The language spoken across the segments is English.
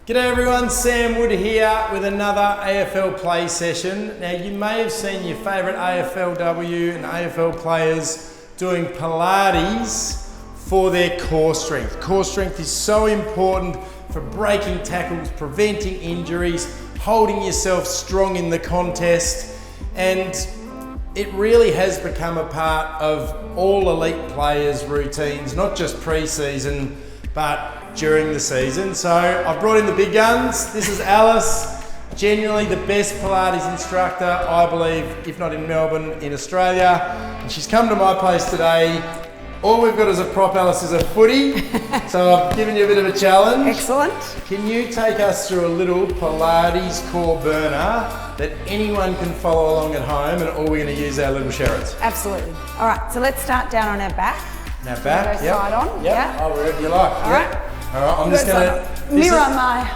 G'day everyone, Sam Wood here with another AFL play session. Now you may have seen your favourite AFLW and AFL players doing Pilates for their core strength. Core strength is so important for breaking tackles, preventing injuries, holding yourself strong in the contest, and it really has become a part of all elite players' routines, not just pre-season, but during the season. So I've brought in the big guns. This is Alice, genuinely the best Pilates instructor, I believe, if not in Melbourne, in Australia. And she's come to my place today. All we've got as a prop, Alice, is a footy. So I've given you a bit of a challenge. Excellent. Can you take us through a little Pilates core burner that anyone can follow along at home, and all we're going to use our little sherrits? Absolutely. All right, so let's start down on our back. Now back, go side on. Yep. Yeah. Oh, wherever you like. All right. All right, I'm just going to... Mirror my...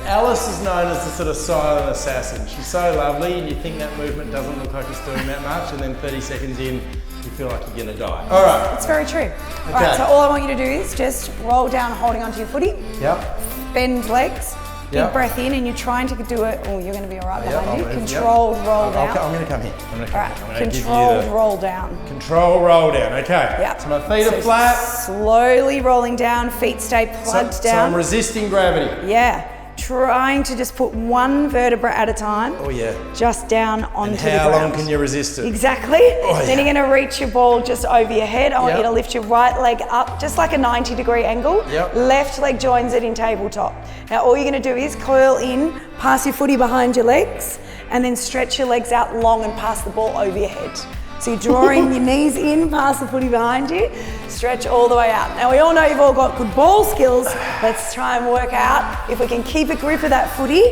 Alice is known as the sort of silent assassin. She's so lovely and you think that movement doesn't look like it's doing that much, and then 30 seconds in, you feel like you're going to die. All right. It's very true. Okay. All right, so all I want you to do is just roll down holding onto your footy. Yep. Bend legs. Big breath in, and you're trying to do it. Oh, you're going to be all right behind you. Controlled roll down. I'm going to come here. All right. Controlled roll down. Control roll down. Okay. Yep. So my feet are flat. Slowly rolling down. Feet stay plugged down. So I'm resisting gravity. Yeah. Trying to just put one vertebra at a time. Oh yeah. Just down onto the ground. And how long can you resist it? Exactly. Then you're going to reach your ball just over your head. I want you to lift your right leg up, just like a 90-degree angle. Left leg joins it in tabletop. Now all you're going to do is coil in, pass your footy behind your legs, and then stretch your legs out long and pass the ball over your head. So you're drawing your knees in, pass the footy behind you, stretch all the way out. Now we all know you've all got good ball skills. Let's try and work out if we can keep a grip of that footy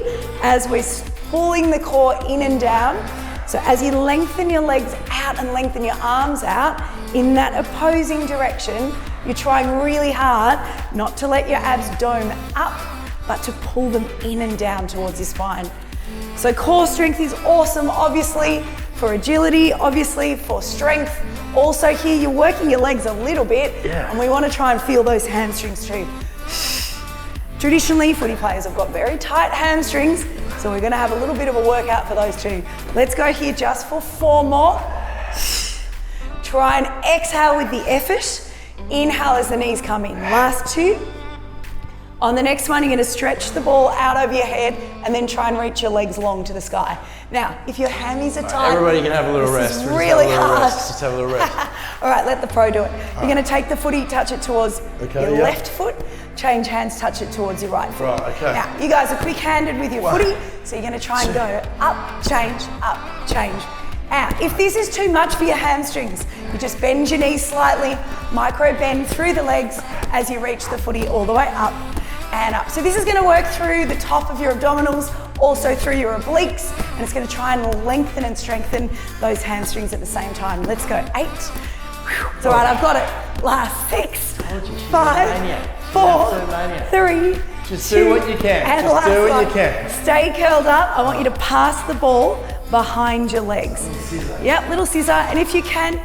as we're pulling the core in and down. So as you lengthen your legs out and lengthen your arms out in that opposing direction, you're trying really hard not to let your abs dome up, but to pull them in and down towards your spine. So core strength is awesome, obviously, for agility, obviously for strength. Also here, you're working your legs a little bit, and we want to try and feel those hamstrings too. Traditionally, footy players have got very tight hamstrings, so we're going to have a little bit of a workout for those too. Let's go here just for 4 more. Try and exhale with the effort. Inhale as the knees come in. Last 2. On the next one, you're going to stretch the ball out over your head and then try and reach your legs long to the sky. Now, if your hammies are tight, everybody can have a little rest. This is really hard. Just have a little rest. All right, let the pro do it. You're going to take the footy, touch it towards your left foot, change hands, touch it towards your right foot. Right, okay. Now, you guys are quick-handed with your footy, so you're going to try and go up, change. Now, if this is too much for your hamstrings, you just bend your knees slightly, micro bend through the legs as you reach the footy all the way up and up. So this is going to work through the top of your abdominals, also through your obliques, and it's going to try and lengthen and strengthen those hamstrings at the same time. Let's go. 8. It's all right, I've got it. Last 6, 5, 4, 3, just 2, do what you can. And just last do what one. you can. Stay curled up. I want you to pass the ball behind your legs. Yep, little scissor. And if you can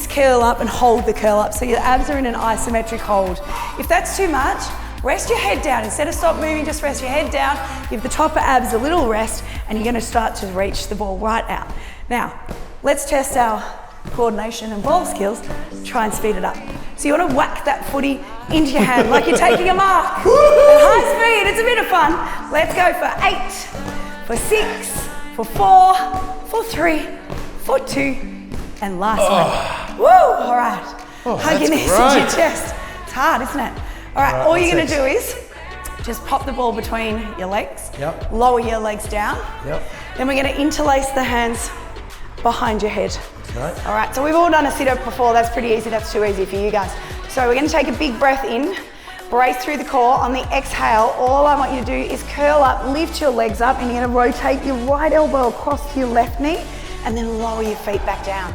curl up and hold the curl up so your abs are in an isometric hold. If that's too much, rest your head down. Instead of stop moving, just rest your head down. Give the top of abs a little rest, and you're going to start to reach the ball right out. Now, let's test our coordination and ball skills. Try and speed it up. So you want to whack that footy into your hand like you're taking a mark. At high speed, it's a bit of fun. Let's go for 8, for 6, for 4, for 3, for 2, and last one. Woo! All right. Hug your knees into your chest. It's hard, isn't it? All right, all you're going to do is just pop the ball between your legs, lower your legs down. Then we're going to interlace the hands behind your head. All right, so we've all done a sit-up before. That's pretty easy. That's too easy for you guys. So we're going to take a big breath in, brace through the core. On the exhale, all I want you to do is curl up, lift your legs up, and you're going to rotate your right elbow across to your left knee, and then lower your feet back down.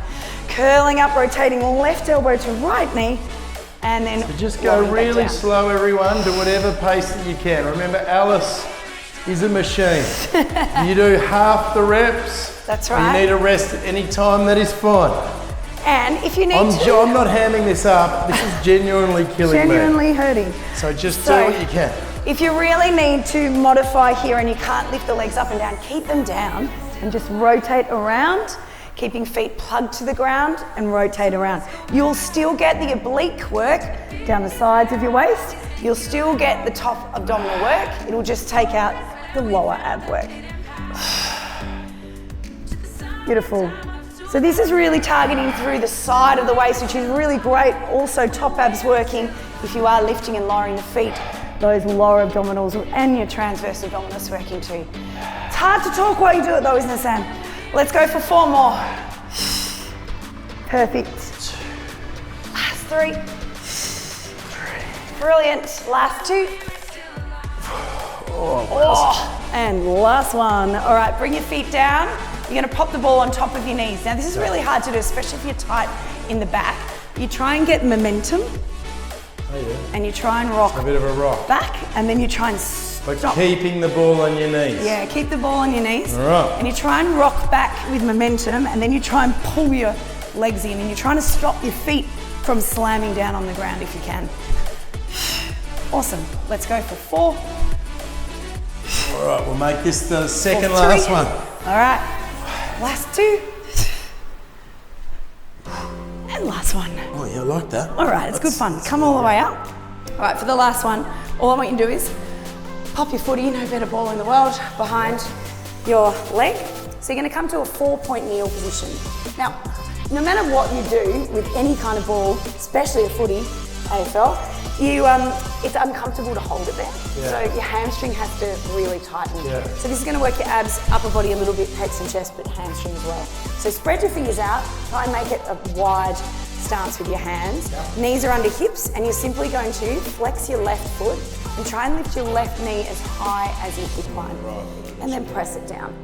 Curling up, rotating left elbow to right knee, and then so just go really slow, everyone, to whatever pace that you can. Remember, Alice is a machine. You do half the reps. That's right. You need a rest at any time, that is fine. And if you need I'm not hamming this up. This is genuinely killing me. Genuinely hurting. So just do what you can. If you really need to modify here and you can't lift the legs up and down, keep them down and just rotate around, keeping feet plugged to the ground and rotate around. You'll still get the oblique work down the sides of your waist. You'll still get the top abdominal work. It'll just take out the lower ab work. Beautiful. So this is really targeting through the side of the waist, which is really great. Also top abs working if you are lifting and lowering the feet. Those lower abdominals and your transverse abdominals working too. It's hard to talk while you do it though, isn't it, Sam? Let's go for 4 more. Perfect. Last 3. Brilliant. Last 2. Oh, and last one. All right, bring your feet down. You're gonna pop the ball on top of your knees. Now this is really hard to do, especially if you're tight in the back. You try and get momentum. Oh, yeah. And you try and rock a bit of a rock back, and then you try and stop. Like keeping the ball on your knees. Yeah, keep the ball on your knees. All right. And you try and rock back with momentum, and then you try and pull your legs in, and you're trying to stop your feet from slamming down on the ground if you can. Awesome. Let's go for 4. All right, we'll make this the second last one. All right. Last 2. And last one. Oh yeah, I like that. All right, it's good fun. Come all the way up. All right, for the last one, all I want you to do is pop your footy, no better ball in the world, behind your leg. So you're gonna come to a 4-point kneel position. Now, no matter what you do with any kind of ball, especially a footy, AFL, it's uncomfortable to hold it there. Yeah. So your hamstring has to really tighten. Yeah. So this is gonna work your abs, upper body a little bit, pecs and chest, but hamstring as well. So spread your fingers out, try and make it a wide stance with your hands. Yeah. Knees are under hips, and you're simply going to flex your left foot and try and lift your left knee as high as your hip line. Right. And then press it down.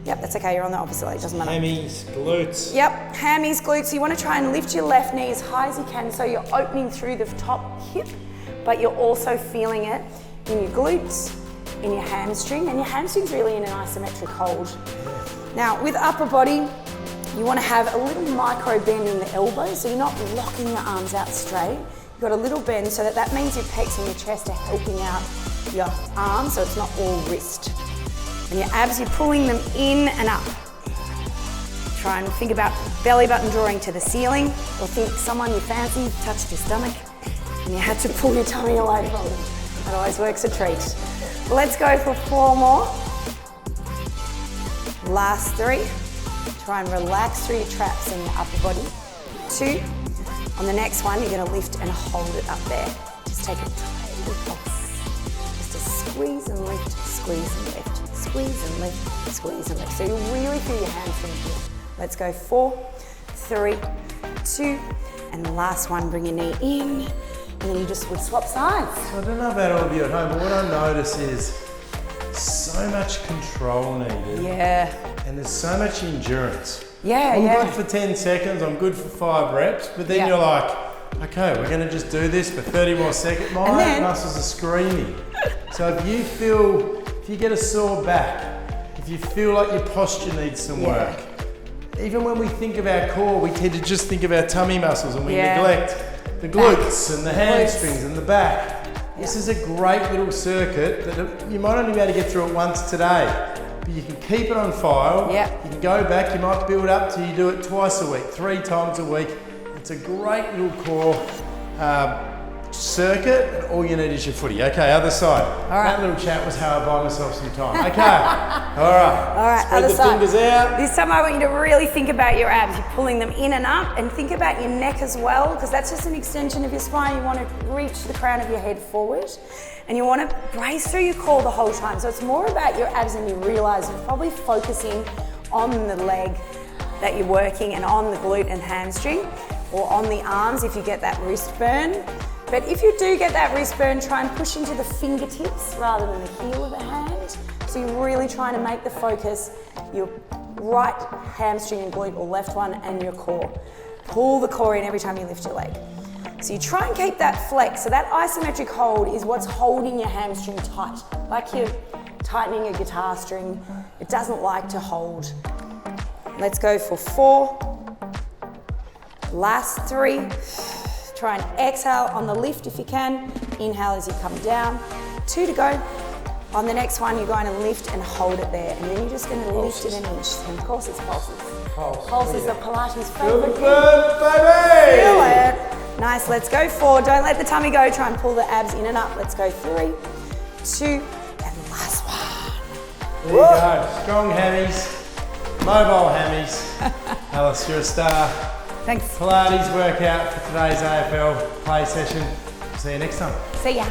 Yep, that's okay, you're on the opposite leg, doesn't matter. Hammies, glutes. Yep, hammies, glutes. So you want to try and lift your left knee as high as you can so you're opening through the top hip, but you're also feeling it in your glutes, in your hamstring, and your hamstring's really in an isometric hold. Now, with upper body, you want to have a little micro bend in the elbow, so you're not locking your arms out straight. You've got a little bend, so that means your pecs and your chest are helping out your arms, so it's not all wrist. And your abs, you're pulling them in and up. Try and think about belly button drawing to the ceiling, or think someone you fancy touched your stomach and you had to pull your tummy away from them. That always works a treat. Let's go for 4 more. Last 3. Try and relax through your traps in your upper body. 2. On the next one, you're gonna lift and hold it up there. Just take a tiny pulse. Just to squeeze and lift, squeeze and lift, squeeze and lift, squeeze and lift. So you really feel your hamstring here. Let's go 4, 3, 2, and the last one, bring your knee in, and then you just would swap sides. So I don't know about all of you at home, but what I notice is so much control needed. Yeah. And there's so much endurance. Yeah, I'm good for 10 seconds, I'm good for 5 reps, but then you're like, okay, we're gonna just do this for 30 more seconds. My muscles are screaming. So if you get a sore back, if you feel like your posture needs some work, even when we think of our core, we tend to just think of our tummy muscles and we neglect the glutes and the hamstrings and the back. This is a great little circuit that you might only be able to get through it once today, but you can keep it on file. You can go back, you might build up till you do it twice a week, 3 times a week. It's a great little core circuit, and all you need is your footy. Okay, other side. All right. That little chat was how I buy myself some time. Okay, all right. All right, spread other the side. fingers out. This time I want you to really think about your abs. You're pulling them in and up, and think about your neck as well, because that's just an extension of your spine. You want to reach the crown of your head forward, and you want to brace through your core the whole time. So it's more about your abs than you realize. You're probably focusing on the leg that you're working and on the glute and hamstring, or on the arms if you get that wrist burn. But if you do get that wrist burn, try and push into the fingertips rather than the heel of the hand. So you're really trying to make the focus your right hamstring and glute, or left one, and your core. Pull the core in every time you lift your leg. So you try and keep that flex. So that isometric hold is what's holding your hamstring tight. Like you're tightening a guitar string. It doesn't like to hold. Let's go for 4. Last 3. Try and exhale on the lift if you can. Inhale as you come down. 2 to go. On the next one, you're going to lift and hold it there, and then you're just going to lift it an inch. And of course, it's pulses. Pulses are Pilates' favorite thing. Baby! Feel it. Nice, let's go 4. Don't let the tummy go. Try and pull the abs in and up. Let's go 3, 2, and last one. There you go. Strong hammies, mobile hammies. Alice, you're a star. Thanks. Pilates workout for today's AFL play session. See you next time. See ya.